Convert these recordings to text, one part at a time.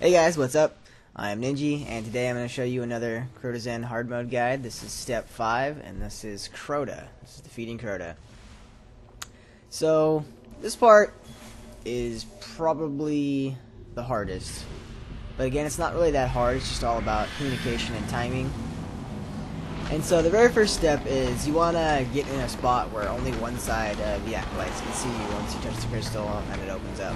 Hey guys, what's up? I'm Ninji, and today I'm going to show you another Crota hard mode guide. This is step 5, and this is Crota. This is defeating Crota. So, this part is probably the hardest. But again, it's not really that hard, it's just all about communication and timing. And so the very first step is you want to get in a spot where only one side of the acolytes can see you once you touch the crystal and it opens up.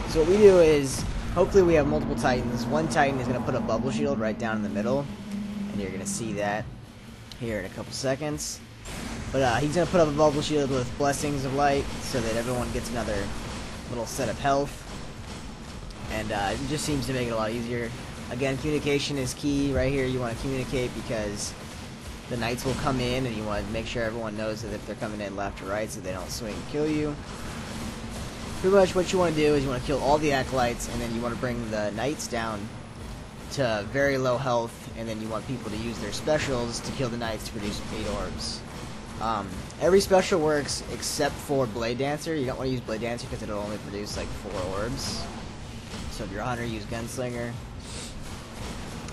So what we do is, hopefully we have multiple titans. One titan is going to put a bubble shield right down in the middle, and you're going to see that here in a couple seconds. But he's going to put up a bubble shield with blessings of light so that everyone gets another little set of health. And it just seems to make it a lot easier. Again, communication is key right here. You want to communicate because the knights will come in, and you want to make sure everyone knows that if they're coming in left or right so they don't swing and kill you. Pretty much what you want to do is you want to kill all the acolytes, and then you want to bring the knights down to very low health, and then you want people to use their specials to kill the knights to produce 8 orbs. Every special works except for Blade Dancer. You don't want to use Blade Dancer because it'll only produce like 4 orbs. So if you're a hunter, use Gunslinger.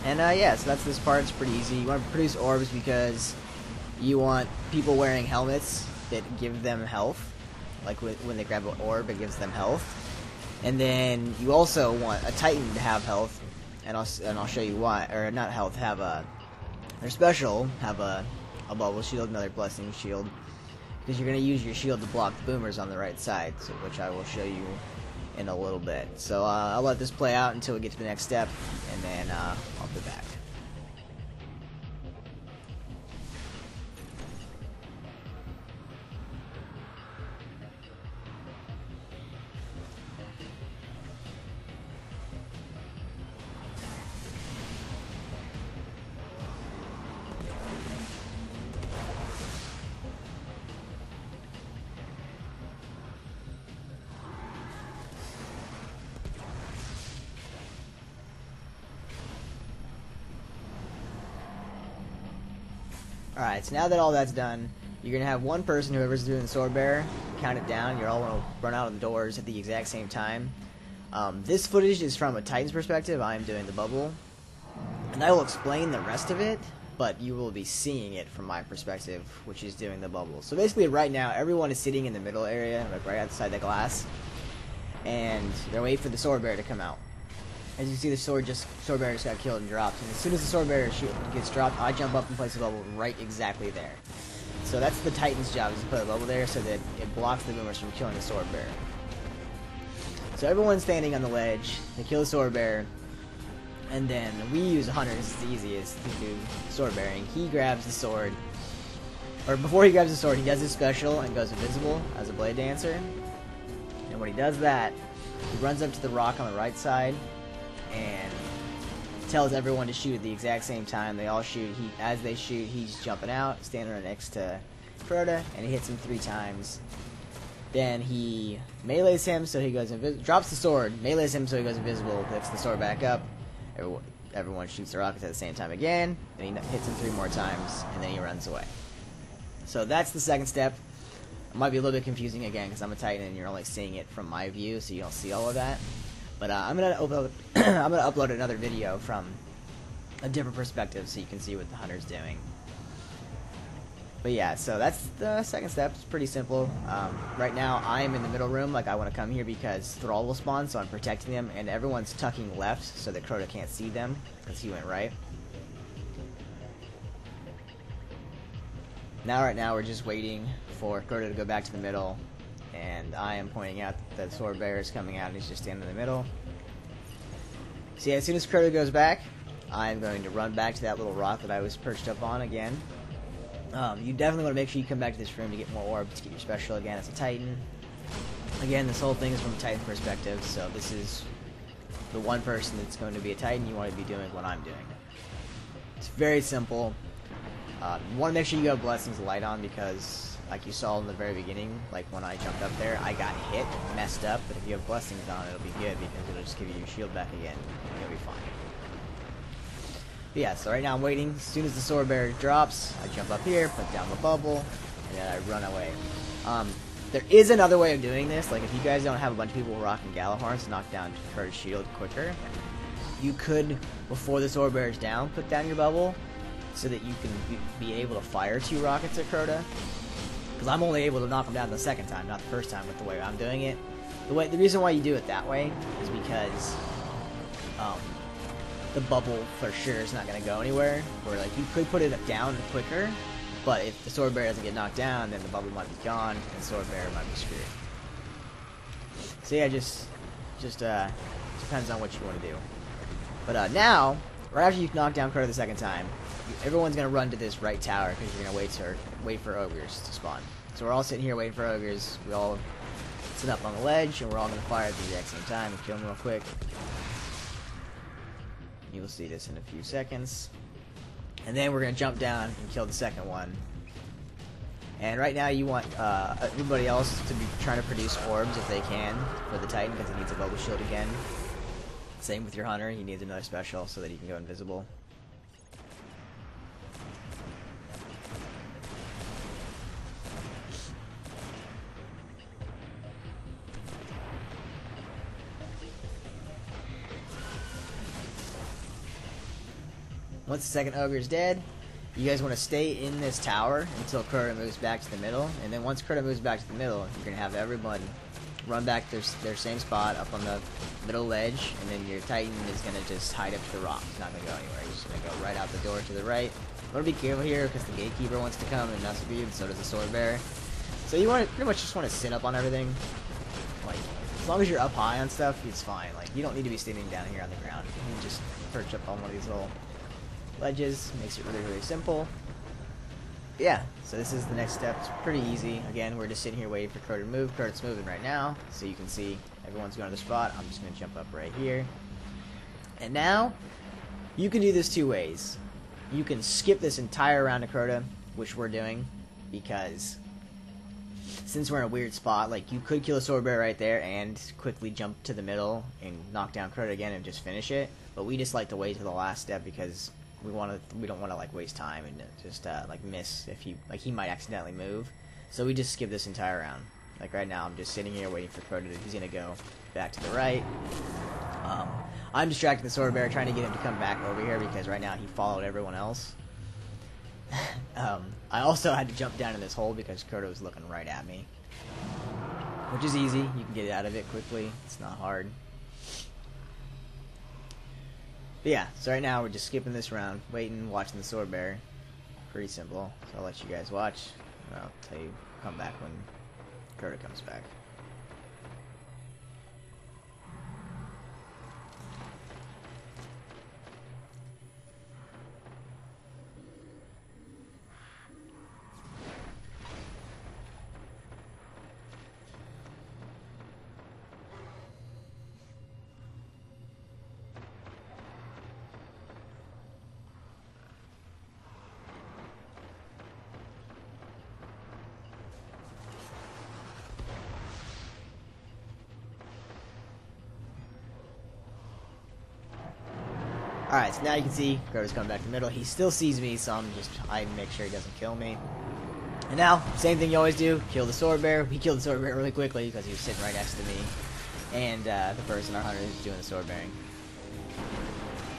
And yeah, so that's this part. It's pretty easy. You want to produce orbs because you want people wearing helmets that give them health. Like when they grab an orb, it gives them health. And then you also want a titan to have health, and I'll show you why. Or not health, have their special have a bubble shield, another blessing shield, because you're going to use your shield to block the boomers on the right side, so which I will show you in a little bit. So I'll let this play out until we get to the next step, and then I'll be back. Alright, so now that all that's done, you're going to have one person, whoever's doing the sword bearer, count it down. You're all going to run out of the doors at the exact same time. This footage is from a Titan's perspective. I'm doing the bubble. And I will explain the rest of it, but you will be seeing it from my perspective, which is doing the bubble. So basically right now, everyone is sitting in the middle area, like right outside the glass, and they're waiting for the sword bearer to come out. As you see, the sword bearer just got killed and dropped. And as soon as the sword bearer gets dropped, I jump up and place a bubble right exactly there. So that's the Titan's job, is to put a bubble there so that it blocks the boomers from killing the sword bearer. So everyone's standing on the ledge. They kill the sword bearer, and then we use a hunter. This is the easiest to do sword bearing. He grabs the sword, or before he grabs the sword, he does his special and goes invisible as a blade dancer. And when he does that, he runs up to the rock on the right side and tells everyone to shoot at the exact same time. They all shoot. As they shoot, he's jumping out, standing right next to Crota, and he hits him 3 times. Then he melees him, so he goes invisible. Drops the sword, melees him, so he goes invisible. Picks the sword back up. Everyone shoots the rockets at the same time again. Then he hits him 3 more times, and then he runs away. So that's the second step. It might be a little bit confusing again because I'm a Titan and you're only seeing it from my view, so you don't see all of that. But I'm gonna upload another video from a different perspective so you can see what the hunter's doing. But yeah, so that's the second step. It's pretty simple. Right now I'm in the middle room, like I want to come here because Thrall will spawn, so I'm protecting them, and everyone's tucking left so that Crota can't see them because he went right. Right now we're just waiting for Crota to go back to the middle. And I am pointing out that the sword bearer is coming out and he's just standing in the middle. So yeah, as soon as Crota goes back, I'm going to run back to that little rock that I was perched up on again. You definitely want to make sure you come back to this room to get more orbs, to get your special again as a Titan. Again, this whole thing is from a Titan perspective, so this is the one person that's going to be a Titan. You want to be doing what I'm doing. It's very simple. You want to make sure you have Blessings of Light on because, like you saw in the very beginning, like when I jumped up there, I got hit, messed up, but if you have blessings on, it'll be good because it'll just give you your shield back again. You'll be fine. But yeah, so right now I'm waiting. As soon as the sword bearer drops, I jump up here, put down the bubble, and then I run away. There is another way of doing this. Like if you guys don't have a bunch of people rocking Galahorns to knock down Crota''s shield quicker, you could, before the sword bear is down, put down your bubble so that you can be able to fire 2 rockets at Crota. Because I'm only able to knock him down the second time, not the first time with the way I'm doing it. The reason why you do it that way is because the bubble for sure is not going to go anywhere. Where like you could put it down quicker, but if the sword bear doesn't get knocked down, then the bubble might be gone, and the sword bear might be screwed. So yeah, just depends on what you want to do. But now, right after you knock down Crota the second time, everyone's gonna run to this right tower because you're gonna wait for ogres to spawn. So we're all sitting here waiting for ogres. We all sit up on the ledge, and we're all gonna fire at the exact same time and kill them real quick. You will see this in a few seconds. And then we're going to jump down and kill the second one. And right now you want everybody else to be trying to produce orbs if they can for the Titan because he needs a bubble shield again. Same with your Hunter, he needs another special so that he can go invisible. Once the second ogre is dead, you guys want to stay in this tower until Crota moves back to the middle, and then once Crota moves back to the middle, you're going to have everyone run back to their same spot up on the middle ledge, and then your Titan is going to just hide up to the rock. He's not going to go anywhere. He's just going to go right out the door to the right. You want to be careful here because the gatekeeper wants to come and mess with you, and so does the sword bear. So you want to pretty much just want to sit up on everything. Like, as long as you're up high on stuff, it's fine. Like, you don't need to be standing down here on the ground. You can just perch up on one of these little ledges. Makes it really simple. But yeah, so this is the next step. It's pretty easy. Again, we're just sitting here waiting for Crota to move. Crota's moving right now, so you can see everyone's going to the spot. I'm just going to jump up right here. And now, you can do this 2 ways. You can skip this entire round of Crota, which we're doing, because since we're in a weird spot, like, you could kill a sword bear right there and quickly jump to the middle and knock down Crota again and just finish it. But we just like to wait to the last step because we don't want to like waste time and just like miss if he might accidentally move. So we just skip this entire round. Like right now, I'm just sitting here waiting for Crota. He's gonna go back to the right. I'm distracting the sword bear, trying to get him to come back over here because right now he followed everyone else. I also had to jump down in this hole because Crota was looking right at me, which is easy. You can get out of it quickly. It's not hard. But yeah, so right now we're just skipping this round, waiting, watching the sword bear. Pretty simple. So I'll let you guys watch. And I'll tell you, come back when Crota comes back. Alright, so now you can see Crota's coming back to the middle. He still sees me, so I make sure he doesn't kill me. And now, same thing you always do, kill the sword bear. We killed the sword bear really quickly because he was sitting right next to me. And the person, our hunter, is doing the sword bearing.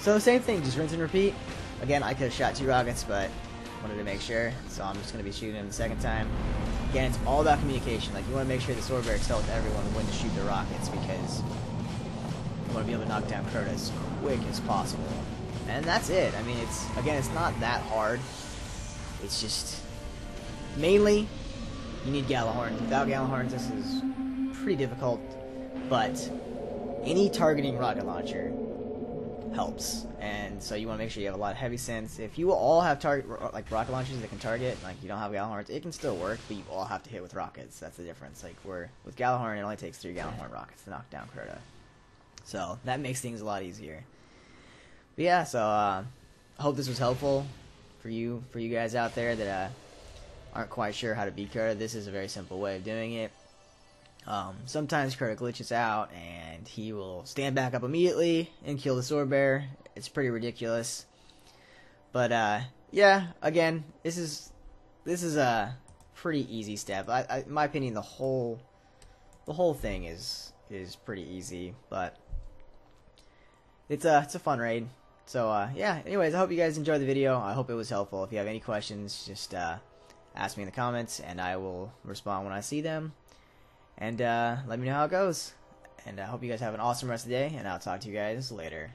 So same thing, just rinse and repeat. Again, I could have shot 2 rockets, but wanted to make sure, so I'm just going to be shooting him the second time. Again, it's all about communication. Like, you want to make sure the sword bear tells everyone when to shoot the rockets because you want to be able to knock down Crota as quick as possible. And that's it. I mean, it's not that hard. It's just mainly you need Galahorns. Without Galahorns, this is pretty difficult. But any targeting rocket launcher helps, and so you want to make sure you have a lot of heavy sense. If you all have like rocket launchers that can target, like you don't have Galahorns, it can still work, but you all have to hit with rockets. That's the difference. Like with Galahorn, it only takes 3 Galahorn rockets to knock down Crota. So that makes things a lot easier. But yeah, so I hope this was helpful for you guys out there that aren't quite sure how to beat Crota. This is a very simple way of doing it. Sometimes Crota glitches out and he will stand back up immediately and kill the sword bear. It's pretty ridiculous. But yeah, again, this is a pretty easy step. In my opinion, the whole thing is pretty easy, but it's a fun raid. So yeah. Anyways, I hope you guys enjoyed the video. I hope it was helpful. If you have any questions, just ask me in the comments, and I will respond when I see them. And let me know how it goes. And I hope you guys have an awesome rest of the day, and I'll talk to you guys later.